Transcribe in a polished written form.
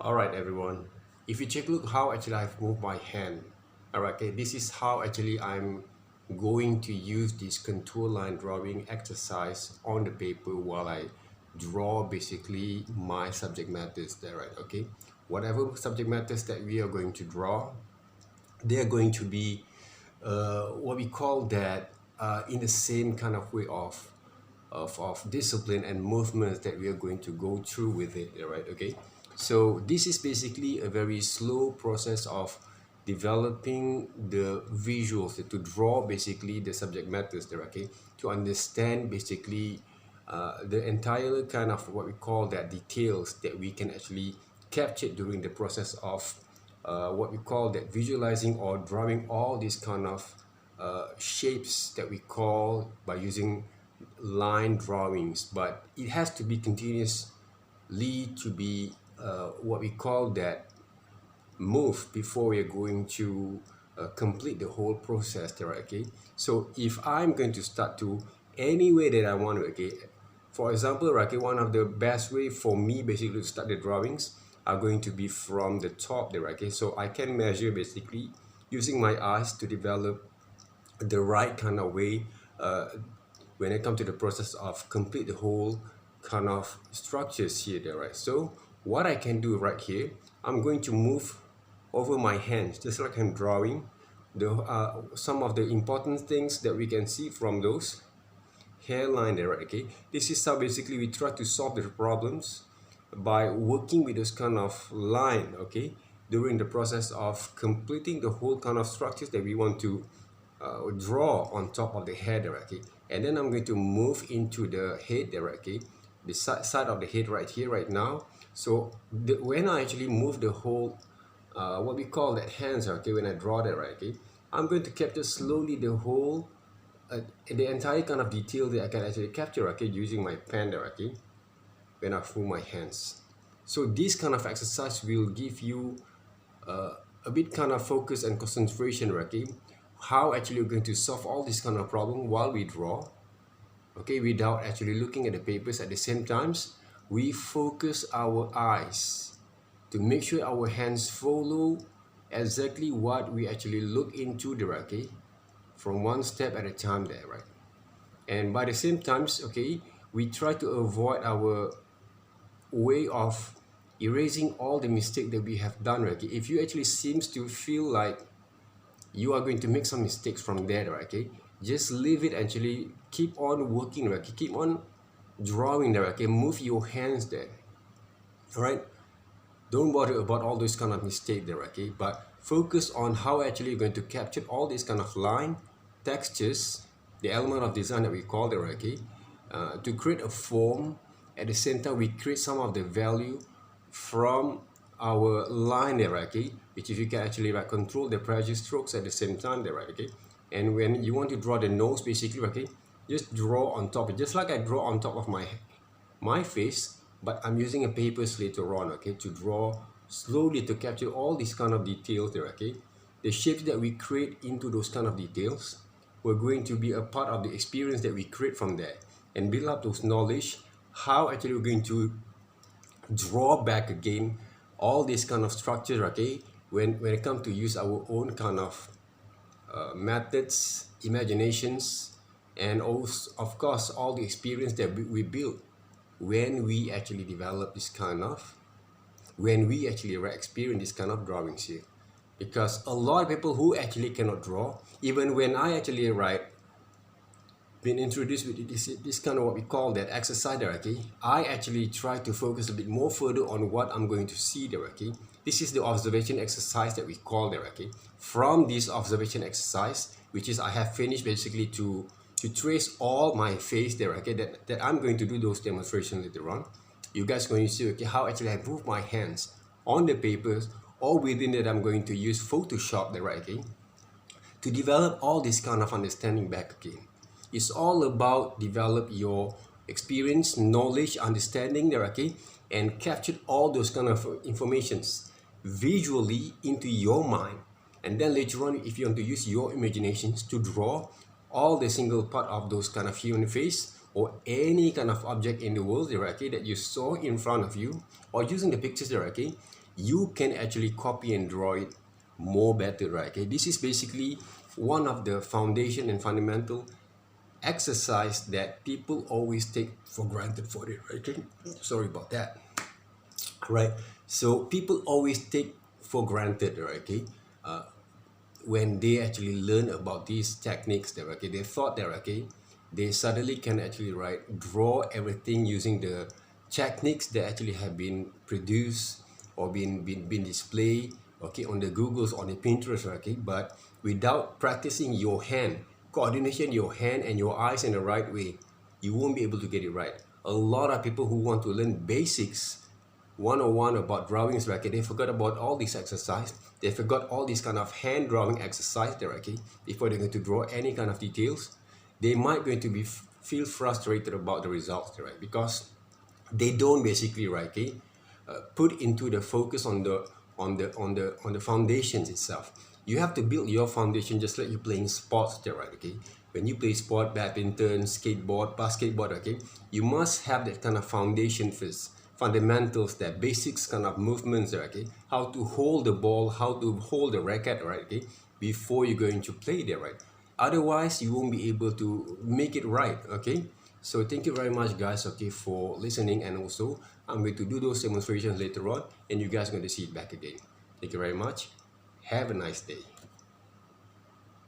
Alright everyone, if you take a look how actually I've moved my hand. Alright, okay, this is how actually I'm going to use this contour line drawing exercise on the paper while I draw basically my subject matters there, right? Okay, whatever subject matters that we are going to draw, they are going to be what we call that in the same kind of way of discipline and movements that we are going to go through with it, right? Okay, so this is basically a very slow process of developing the visuals to draw basically the subject matters there, okay, to understand basically the entire kind of what we call that details that we can actually capture during the process of what we call that visualizing or drawing all these kind of shapes that we call by using line drawings, but it has to be continuously to be what we call that move before we are going to complete the whole process there, okay? So if I'm going to start to any way that I want to, okay, for example, okay, one of the best way for me basically to start the drawings are going to be from the top there, okay? So I can measure basically using my eyes to develop the right kind of way uh, when it comes to the process of complete the whole kind of structures here there, right? So what I can do right here, I'm going to move over my hands just like I'm drawing the some of the important things that we can see from those hairline there, right? Okay, this is how basically we try to solve the problems by working with this kind of line, okay, during the process of completing the whole kind of structures that we want to draw on top of the head, okay. And then I'm going to move into the head there, okay, the side of the head right here right now. So when I actually move the whole what we call that hands, okay, when I draw that, right, okay, I'm going to capture slowly the whole the entire kind of detail that I can actually capture, okay, using my pen there, okay, when I move my hands. So this kind of exercise will give you a bit kind of focus and concentration, okay, how actually you're going to solve all this kind of problem while we draw, okay, without actually looking at the papers at the same times. We focus our eyes to make sure our hands follow exactly what we actually look into there, okay, from one step at a time there, right? And by the same times, okay, we try to avoid our way of erasing all the mistake that we have done, right? Okay? If you actually seems to feel like you are going to make some mistakes from there, right? Okay, just leave it, actually keep on working, right? Okay? Keep on drawing there, okay, move your hands there, all right? Don't worry about all those kind of mistake there, okay, but focus on how actually you're going to capture all these kind of line textures, the element of design that we call it, okay, to create a form. At the same time, we create some of the value from our line there, okay, which if you can actually like control the pressure strokes at the same time there, right? Okay, and when you want to draw the nose basically, okay, just draw on top, just like I draw on top of my face, but I'm using a paper later on, okay, to draw slowly to capture all these kind of details there, okay. The shapes that we create into those kind of details were going to be a part of the experience that we create from there and build up those knowledge how actually we're going to draw back again all these kind of structures, okay, when it comes to use our own kind of methods, imaginations, and also of course all the experience that we build when we actually develop this kind of when we actually experience this kind of drawings here. Because a lot of people who actually cannot draw, even when I actually write been introduced with this kind of what we call that exercise there, okay, I actually try to focus a bit more further on what I'm going to see there, okay. This is the observation exercise that we call there, okay. From this observation exercise, which is I have finished basically to trace all my face there, okay, that I'm going to do those demonstrations later on. You guys going to see, okay, how actually I move my hands on the papers, or within that I'm going to use Photoshop there, right, okay, to develop all this kind of understanding back again. It's all about develop your experience, knowledge, understanding there, okay, and capture all those kind of informations visually into your mind. And then later on, if you want to use your imaginations to draw all the single part of those kind of human face or any kind of object in the world there, okay, that you saw in front of you, or using the pictures there, okay, you can actually copy and draw it more better, right? Okay, this is basically one of the foundation and fundamental exercise that people always take for granted for it, right? Okay, sorry about that, right? So people always take for granted, right? Okay, when they actually learn about these techniques that okay, they thought that okay, they suddenly can actually draw everything using the techniques that actually have been produced or been displayed, okay, on the Googles, on the Pinterest, okay, but without practicing your hand coordination, your hand and your eyes in the right way, you won't be able to get it right. A lot of people who want to learn basics 101 about drawings, right? Okay, they forgot about all this exercise. They forgot all these kind of hand drawing exercise there, okay? Before they're going to draw any kind of details, they might going to be feel frustrated about the results, right? Because they don't basically, right? Okay, put into the focus on the foundations itself. You have to build your foundation just like you're playing sports there, right? Okay, when you play sport, badminton, skateboard, basketball, okay, you must have that kind of foundation first, fundamentals, that basics kind of movements there, okay, how to hold the ball, how to hold the racket, right? Okay, before you're going to play there, right? Otherwise you won't be able to make it right, okay? So thank you very much guys, okay, for listening, and also I'm going to do those demonstrations later on and you guys are going to see it back again. Thank you very much. Have a nice day.